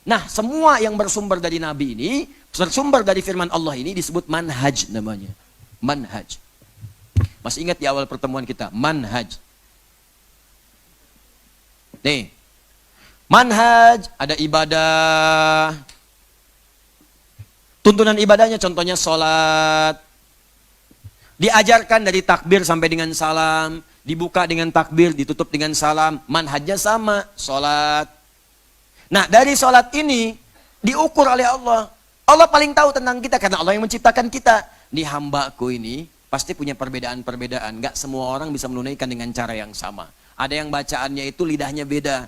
Nah, semua yang bersumber dari Nabi ini, bersumber dari firman Allah ini disebut manhaj namanya. Manhaj. Masih ingat di awal pertemuan kita? Manhaj. Nih. Manhaj, ada ibadah. Tuntunan ibadahnya contohnya sholat. Diajarkan dari takbir sampai dengan salam. Dibuka dengan takbir, ditutup dengan salam. Manhajnya sama, sholat. Nah, dari sholat ini diukur oleh Allah. Allah paling tahu tentang kita karena Allah yang menciptakan kita. Nih hambaku ini pasti punya perbedaan-perbedaan. Gak semua orang bisa menunaikan dengan cara yang sama. Ada yang bacaannya itu lidahnya beda.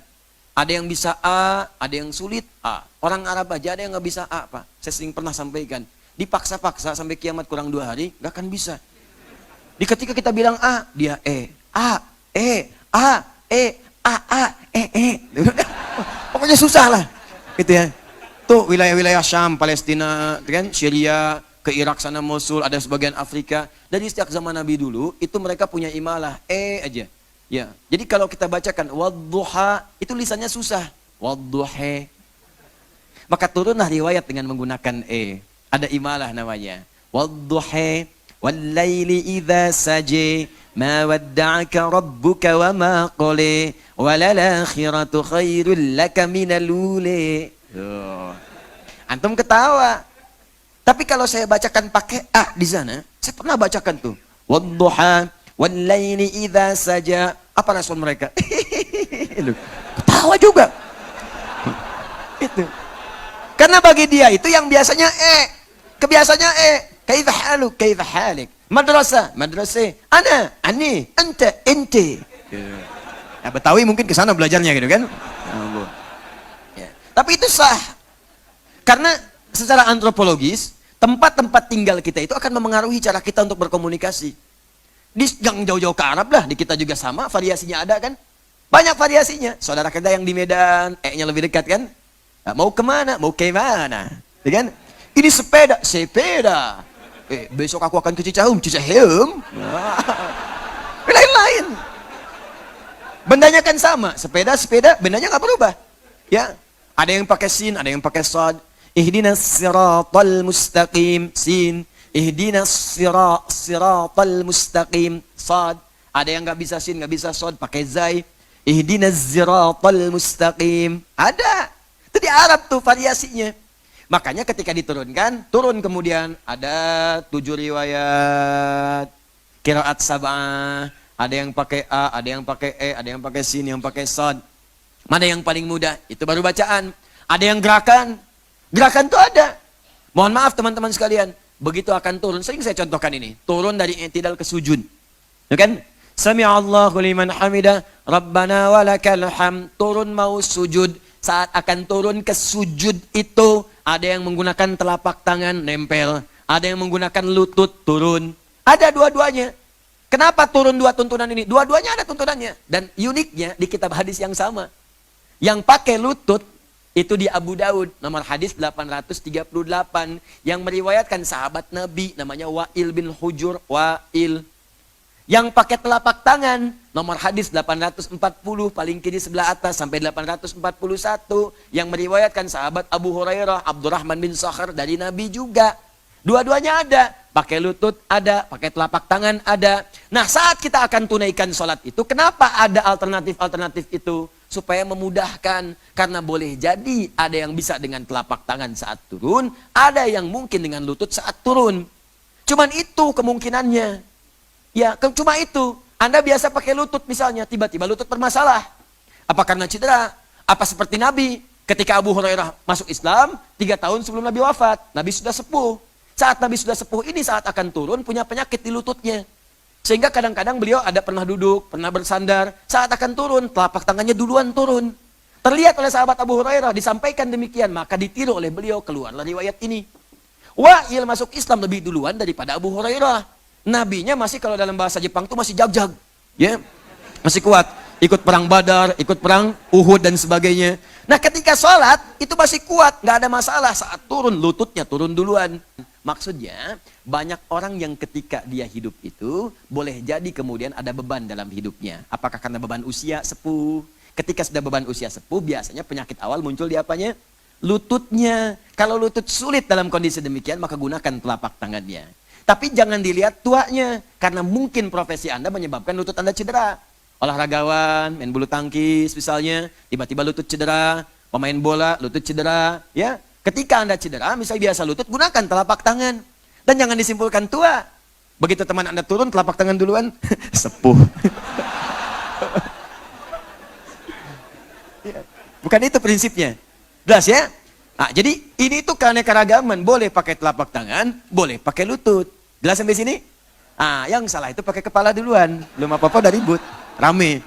Ada yang bisa A, ada yang sulit A. Orang Arab aja ada yang gak bisa A, Pak. Saya sering pernah sampaikan. Dipaksa-paksa sampai kiamat kurang 2 hari, gak akan bisa. Di ketika kita bilang A, dia E. A, E, A, E, A, A, E, E. Pokoknya susah lah. Gitu ya. Tuh wilayah-wilayah Syam, Palestina, kan? Syria, ke Irak sana Mosul, ada sebagian Afrika. Dari sejak zaman Nabi dulu, itu mereka punya imalah. E aja. Ya, jadi kalau kita bacakan wadduha, itu lisannya susah. Wadduhe. Maka turunlah riwayat dengan menggunakan E. Ada imalah namanya. Wadduhe, wallaili idza saje, ma wadda'aka rabbuka wa ma qali, walal akhiratu khairul laka minal uli. Antum ketawa. Tapi kalau saya bacakan pakai A di sana, saya pernah bacakan tuh. Wadduha, wallaili idza saja. Apa respon mereka? Ketawa juga. Itu. Karena bagi dia itu yang biasanya E. Kebiasaannya E. Kaifa haluk, kaifa halik. Madrasah, madrasah. Ana, ani, anta, inti. Ya, Betawi mungkin ke sana belajarnya gitu kan. Ya. Tapi itu sah. Karena secara antropologis, tempat-tempat tinggal kita itu akan memengaruhi cara kita untuk berkomunikasi. Yang jauh-jauh ke Arab lah, di kita juga sama, variasinya ada kan? Banyak variasinya. Saudara kita yang di Medan, E-nya lebih dekat kan? Nah, mau kemana? Mau ke mana? Ya kan? Ini sepeda, sepeda. Besok aku akan ke Cicahem, Cicahem. Lain-lain. Bendanya kan sama, sepeda, sepeda, bendanya nggak berubah. Ya, ada yang pakai sin, ada yang pakai sad. Ihdinas siratal mustaqim, sin. Ihdinas siratal mustaqim, sad. Ada yang nggak bisa sin, nggak bisa sad, pakai zai. Ihdinas siratal mustaqim. Ada. Itu di Arab tuh variasinya. Makanya ketika diturunkan, turun kemudian ada 7 riwayat qiraat sab'ah. Ada yang pakai A, ada yang pakai E, ada yang pakai sin, yang pakai sad. Mana yang paling mudah? Itu baru bacaan. Ada yang gerakan. Gerakan tuh ada. Mohon maaf teman-teman sekalian. Begitu akan turun, sering saya contohkan ini. Turun dari i'tidal ke sujud. Ya kan? Sami'allahu liman hamidah, Rabbana walakal hamd. Turun mau sujud. Saat akan turun ke sujud itu, ada yang menggunakan telapak tangan nempel. Ada yang menggunakan lutut turun. Ada dua-duanya. Kenapa turun 2 tuntunan ini? Dua-duanya ada tuntunannya. Dan uniknya di kitab hadis yang sama. Yang pakai lutut, itu di Abu Daud, nomor hadis 838, yang meriwayatkan sahabat Nabi, namanya Wa'il bin Hujur, Wa'il. Yang pakai telapak tangan, nomor hadis 840, paling kiri sebelah atas, sampai 841, yang meriwayatkan sahabat Abu Hurairah, Abdurrahman bin Sakhar, dari Nabi juga. Dua-duanya ada, pakai lutut ada, pakai telapak tangan ada. Nah, saat kita akan tunaikan sholat itu, kenapa ada alternatif-alternatif itu? Supaya memudahkan, karena boleh jadi ada yang bisa dengan telapak tangan saat turun, ada yang mungkin dengan lutut saat turun. Cuman itu kemungkinannya. Ya, cuma itu. Anda biasa pakai lutut misalnya, tiba-tiba lutut bermasalah. Apa karena cedera? Apa seperti Nabi? Ketika Abu Hurairah masuk Islam, 3 tahun sebelum Nabi wafat, Nabi sudah sepuh. Saat Nabi sudah sepuh ini, saat akan turun, punya penyakit di lututnya. Sehingga kadang-kadang beliau ada pernah duduk, pernah bersandar. Saat akan turun, telapak tangannya duluan turun. Terlihat oleh sahabat Abu Hurairah, disampaikan demikian. Maka ditiru oleh beliau, keluarlah riwayat ini. Wa'il masuk Islam lebih duluan daripada Abu Hurairah. Nabinya masih, kalau dalam bahasa Jepang itu masih jag-jag. Ya, masih kuat. Ikut perang Badar, ikut perang Uhud dan sebagainya. Nah, ketika sholat, itu masih kuat. Nggak ada masalah. Saat turun, lututnya turun duluan. Maksudnya, banyak orang yang ketika dia hidup itu, boleh jadi kemudian ada beban dalam hidupnya. Apakah karena beban usia sepuh? Ketika sudah beban usia sepuh, biasanya penyakit awal muncul di apanya? lututnya. Kalau lutut sulit dalam kondisi demikian, maka gunakan telapak tangannya. Tapi jangan dilihat tuanya, karena mungkin profesi Anda menyebabkan lutut Anda cedera. Olahragawan, main bulu tangkis misalnya, tiba-tiba lutut cedera, pemain bola, lutut cedera. Ya, ketika Anda cedera, misalnya biasa lutut, gunakan telapak tangan. Dan jangan disimpulkan tua. Begitu teman Anda turun, telapak tangan duluan, sepuh. Bukan itu prinsipnya. Jelas ya? Nah, jadi ini tuh keanekaragaman. Boleh pakai telapak tangan, boleh pakai lutut. Jelas sampai sini? Ah, yang salah itu pakai kepala duluan. Belum apa-apa udah ribut. Rame.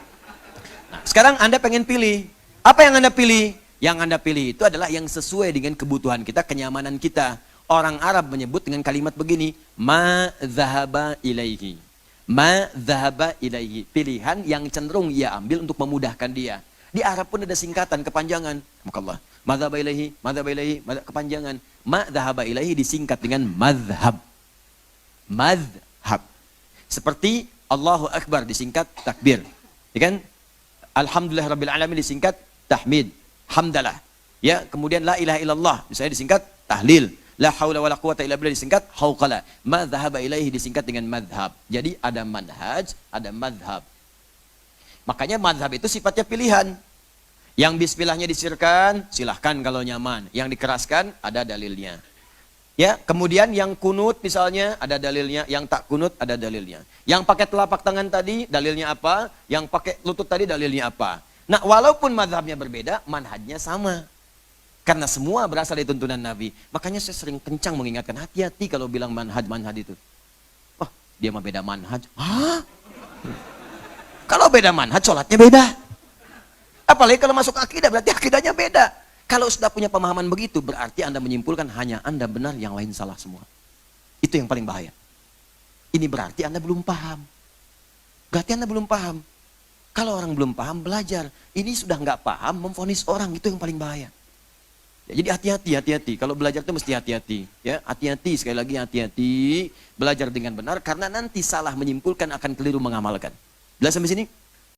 Nah, sekarang Anda pengen pilih. Apa yang Anda pilih? Yang Anda pilih itu adalah yang sesuai dengan kebutuhan kita, kenyamanan kita. Orang Arab menyebut dengan kalimat begini, ma dhahaba ilaihi. Ma dhahaba ilaihi. Pilihan yang cenderung ia ambil untuk memudahkan dia. Di Arab pun ada singkatan, kepanjangan. Makallah. Madhaba ilaihi, kepanjangan. Ma dhahaba ilaihi disingkat dengan madhab. Madhab. Seperti Allahu Akbar disingkat takbir. Ya kan? Alhamdulillah Rabbil Alamin disingkat tahmid. Hamdalah. Ya, kemudian la ilaha illallah misalnya disingkat tahlil. La haula wala quwata illa billah disingkat hauqala. Ma dhahaba ilaihi disingkat dengan madhab. Jadi ada manhaj, ada madhab. Makanya madhab itu sifatnya pilihan. Yang bismillahnya disirkan, silahkan kalau nyaman. Yang dikeraskan, ada dalilnya. Ya, kemudian yang kunut misalnya, ada dalilnya. Yang tak kunut, ada dalilnya. Yang pakai telapak tangan tadi, dalilnya apa? Yang pakai lutut tadi, dalilnya apa? Nah, walaupun madhabnya berbeda, manhajnya sama. Karena semua berasal dari tuntunan Nabi. Makanya saya sering kencang mengingatkan, hati-hati kalau bilang manhaj itu. Oh, dia mah beda manhaj. Hah? Kalau beda manhaj, sholatnya beda. Apalagi kalau masuk akidah, berarti akidahnya beda. Kalau sudah punya pemahaman begitu, berarti Anda menyimpulkan hanya Anda benar, yang lain salah semua. Itu yang paling bahaya. Ini berarti Anda belum paham. Berarti Anda belum paham. Kalau orang belum paham, belajar. Ini sudah nggak paham, memvonis orang, itu yang paling bahaya. Ya, jadi hati-hati. Kalau belajar itu mesti hati-hati. Ya, hati-hati, sekali lagi hati-hati. Belajar dengan benar, karena nanti salah menyimpulkan akan keliru mengamalkan. Jelas sampai sini?